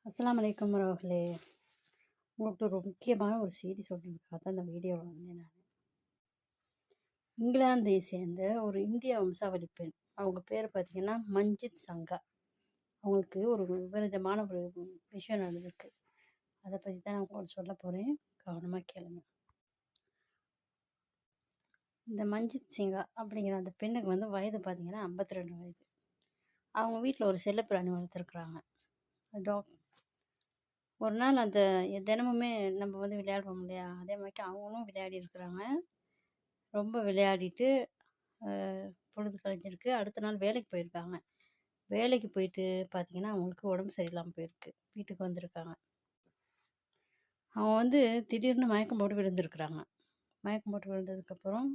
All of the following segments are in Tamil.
அஸ்ஸலாமு அலைக்கும் உறவுகளே! உங்களுக்கு ஒரு முக்கியமான ஒரு செய்தி சொல்றதுக்காக தான் இந்த வீடியோல வந்தேன் நான். இங்கிலாந்தை சேர்ந்த ஒரு இந்திய வம்சாவளி பெண். அவங்க பேரு பார்த்தீங்கன்னா, மஞ்சித் சங்கா. அவங்களுக்கு ஒரு விபரீதமான ஒரு விஷயம் நடந்திருக்கு. அத பத்தி தான் நான் உங்களுக்கு சொல்லப் போறேன். கவனமா கேளுங்க. இந்த மஞ்சித் சிங்கா அப்படிங்கிற அந்த பெண்ணுக்கு வயது பார்த்தீங்கன்னா, 52 வயது. அவங்க வீட்ல ஒரு செல்லப்பிராணி வளர்த்துருக்குறாங்க. டாக். ஒரு நாள் அந்த தினமுமே நம்ம விளையாடுவோம் இல்லையா? அதே மாரிக்கு அவங்களும் விளையாடி இருக்கிறாங்க. ரொம்ப விளையாடிட்டு, அ பொழுது கழிஞ்சிருக்கு. அடுத்த நாள் வேலைக்கு போயிருக்காங்க. வேலைக்கு போயிட்டு பார்த்தீங்கன்னா, அவங்களுக்கு உடம்பு சரியில்லாம போயிருக்கு. வீட்டுக்கு வந்திருக்காங்க. அவங்க திடீர்னு மயக்கம் போட்டு விழுந்திருக்கிறாங்க. மயக்கம் போட்டு விழுந்ததுக்கப்புறம்,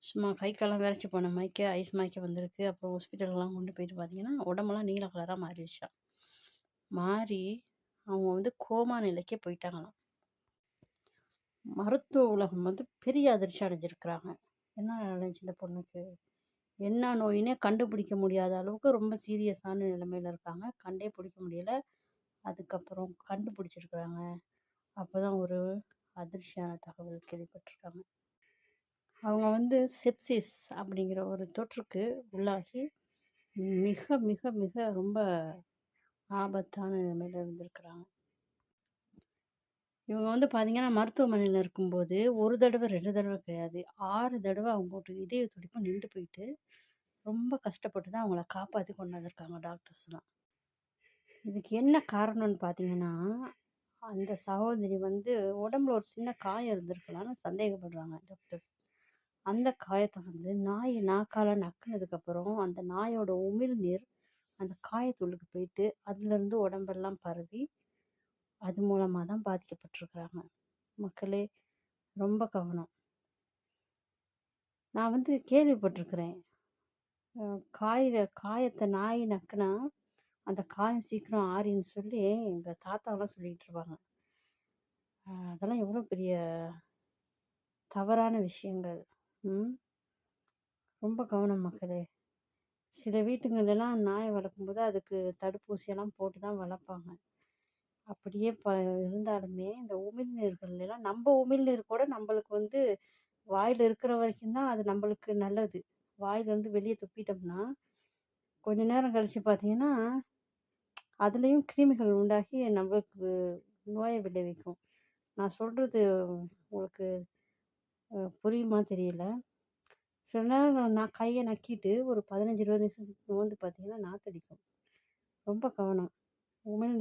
சும்மா கை கால்லாம் விறைச்சு போன ஐஸ் மயக்கம் வந்திருக்கு. அப்புறம் ஹாஸ்பிட்டலுக்குலாம் கொண்டு போயிட்டு பார்த்தீங்கன்னா, உடம்பெல்லாம் நீல கலரா மாறிடுச்சாம். மாறி அவங்க கோமா நிலைக்கே போயிட்டாங்களாம். மருத்துவ உலகம் பெரிய அதிர்ச்சி அடைஞ்சிருக்கிறாங்க. என்ன நடந்துச்சு இந்த பொண்ணுக்கு? என்ன நோயின்னே கண்டுபிடிக்க முடியாத அளவுக்கு ரொம்ப சீரியஸான நிலைமையில இருக்காங்க. கண்டே பிடிக்க முடியல. அதுக்கப்புறம் கண்டுபிடிச்சிருக்கிறாங்க. அப்பதான் ஒரு அதிர்ச்சியான தகவல் கேள்விப்பட்டிருக்காங்க. அவங்க செப்சிஸ் அப்படிங்கிற ஒரு தொற்றுக்கு உள்ளாகி மிக மிக மிக ரொம்ப ஆபத்தான நிலைமையில இருந்திருக்கிறாங்க. இவங்க பார்த்தீங்கன்னா, மருத்துவமனையில இருக்கும்போது 1 தடவ, 2 தடவ கிடையாது. 6 தடவ அவங்களுக்கு இதய துடிப்பு நின்று போயிட்டு, ரொம்ப கஷ்டப்பட்டு தான் அவங்கள காப்பாத்தி கொண்டு வந்திருக்காங்க டாக்டர்ஸ்லாம். இதுக்கு என்ன காரணம்னு பார்த்தீங்கன்னா, அந்த சகோதரி உடம்புல ஒரு சின்ன காயம் இருந்திருக்கலாம்னு சந்தேகப்படுறாங்க டாக்டர்ஸ். அந்த காயத்த நாய் நாக்கால நக்குனதுக்கப்புறம், அந்த நாயோட உமிழ்நீர் அந்த காயத்துள்ளுக்கு போயிட்டு, அதுலேருந்து உடம்பெல்லாம் பரவி, அது மூலமா தான் பாதிக்கப்பட்டிருக்கிறாங்க. மக்களே ரொம்ப கவனம். நான் கேள்விப்பட்டிருக்கிறேன். காயத்த நாய் நக்குனா, அந்த காயம் சீக்கிரம் ஆறின்னு சொல்லி எங்க தாத்தாலாம் சொல்லிட்டு இருப்பாங்க. அதெல்லாம் எவ்வளோ பெரிய தவறான விஷயங்கள். ம். ரொம்ப கவனம் மக்களே. சில வீட்டுங்கள்லாம் நாய் வளர்க்கும்போது அதுக்கு தடுப்பூசியெல்லாம் போட்டு தான் வளர்ப்பாங்க. அப்படியே இருந்தாலுமே இந்த உமிழ்நீர்கள் எல்லாம் நம்ம உமிழ்நீர் கூட நம்மளுக்கு வாயில இருக்கிற வரைக்கும் தான் அது நம்மளுக்கு நல்லது. வாயிலேருந்து வெளியே துப்பிட்டோம்னா, கொஞ்ச நேரம் கழிச்சு பார்த்தீங்கன்னா, அதுலயும் கிருமிகள் உண்டாகி நம்மளுக்கு நோய விளைவிக்கும். நான் சொல்றது உங்களுக்கு புரியுமா தெரியல. சில நேரம் நான் கைய நக்கிட்டு ஒரு 15, 20 நிமிஷத்துக்கு பார்த்தீங்கன்னா நாத்தடிக்கும். ரொம்ப கவனம். உமிழ்